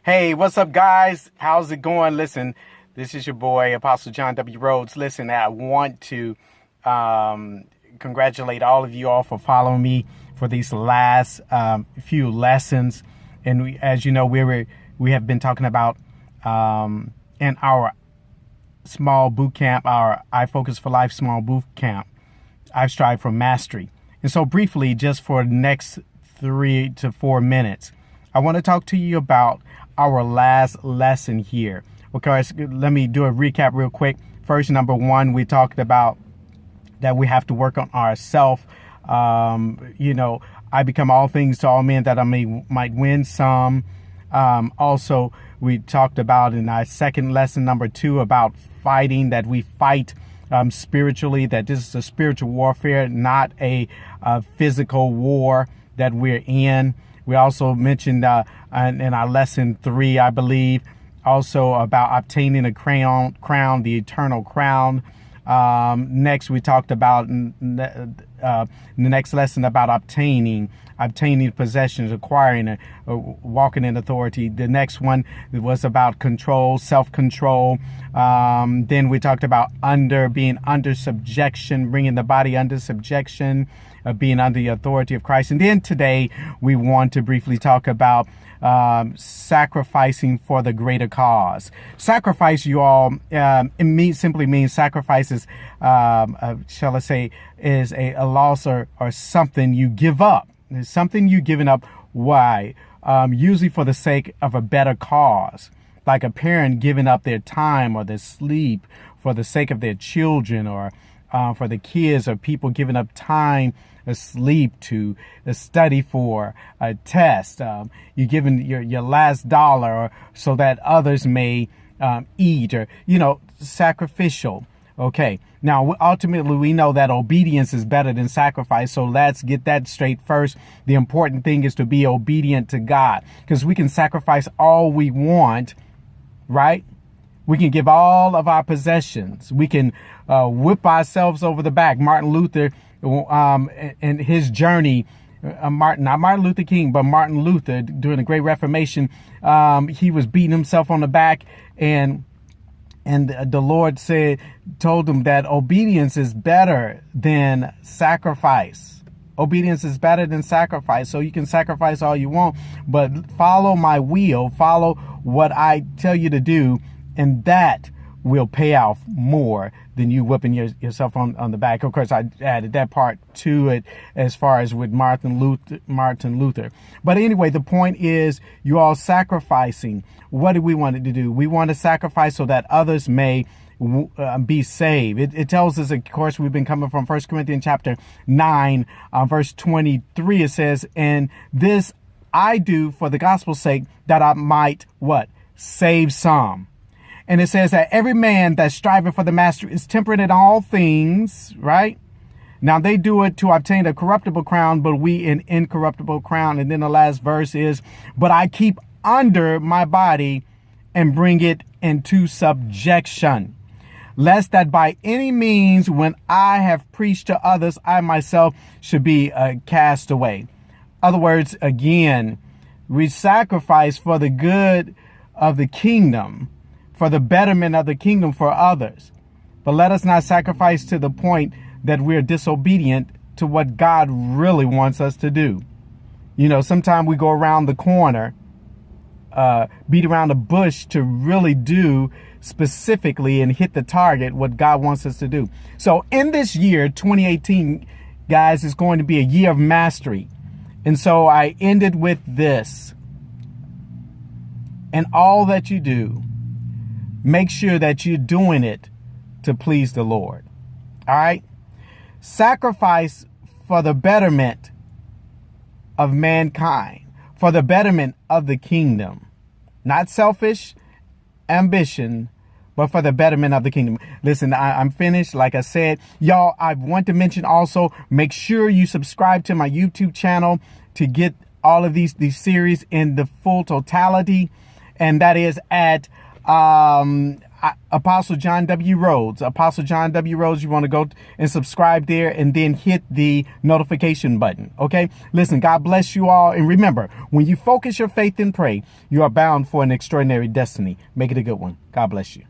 Hey, what's up, guys? How's it going? Listen, this is your boy, Apostle John W. Rhodes. Listen, I want to congratulate all of you all for following me for these last few lessons. And as you know, we have been talking about in our small boot camp, our IFOCUS4LIFE small boot camp, I strive for mastery. And so briefly, just for the next 3 to 4 minutes, I want to talk to you about our last lesson here. Okay, let me do a recap real quick. First, number 1, we talked about that we have to work on ourselves. I become all things to all men that I might win some. Also, we talked about in our second lesson, number 2, about fighting, that we fight spiritually, that this is a spiritual warfare, not a physical war that we're in. We also mentioned in our lesson 3, I believe, also about obtaining a crown, the eternal crown. Next, we talked about the next lesson about obtaining possessions, acquiring, walking in authority. The next one was about control, self-control. Then we talked about being under subjection, bringing the body under subjection, being under the authority of Christ. And then today we want to briefly talk about sacrificing for the greater cause. Sacrifice, you all, simply means sacrifices, shall I say, is a loss or something you give up. It's something you've given up. Why? Usually for the sake of a better cause, like a parent giving up their time or their sleep for the sake of their children, or for the kids, or people giving up time or sleep to study for a test. You're giving your last dollar or so that others may eat, or, sacrificial. Okay. Now, ultimately, we know that obedience is better than sacrifice. So let's get that straight first. The important thing is to be obedient to God, because we can sacrifice all we want, right? We can give all of our possessions. We can whip ourselves over the back. Martin Luther, in his journey, not Martin Luther King, but Martin Luther, during the Great Reformation, he was beating himself on the back, and the Lord told him that obedience is better than sacrifice. Obedience is better than sacrifice. So you can sacrifice all you want, but follow my will, follow what I tell you to do, and that will pay off more than you whipping yourself on the back. Of course, I added that part to it as far as with Martin Luther. But anyway, the point is, you all sacrificing. What do we want to do? We want to sacrifice so that others may be saved. It tells us, of course, we've been coming from 1 Corinthians chapter 9, verse 23. It says, "And this I do for the gospel's sake, that I might," what? "Save some." And it says that every man that striving for the master is temperate in all things, right? Now they do it to obtain a corruptible crown, but we an incorruptible crown. And then the last verse is, "But I keep under my body and bring it into subjection, lest that by any means, when I have preached to others, I myself should be cast away." Other words, again, we sacrifice for the good of the kingdom, for the betterment of the kingdom for others. But let us not sacrifice to the point that we're disobedient to what God really wants us to do. Sometimes we go around the corner, beat around the bush to really do specifically and hit the target what God wants us to do. So in this year, 2018, guys, is going to be a year of mastery. And so I ended with this. And all that you do, make sure that you're doing it to please the Lord. All right? Sacrifice for the betterment of mankind, for the betterment of the kingdom. Not selfish ambition, but for the betterment of the kingdom. Listen, I'm finished. Like I said, y'all, I want to mention also, make sure you subscribe to my YouTube channel to get all of these series in the full totality. And that is at, I Apostle John W. Rhodes. Apostle John W. Rhodes, you want to go and subscribe there and then hit the notification button. Okay? Listen, God bless you all. And remember, when you focus your faith and pray, you are bound for an extraordinary destiny. Make it a good one. God bless you.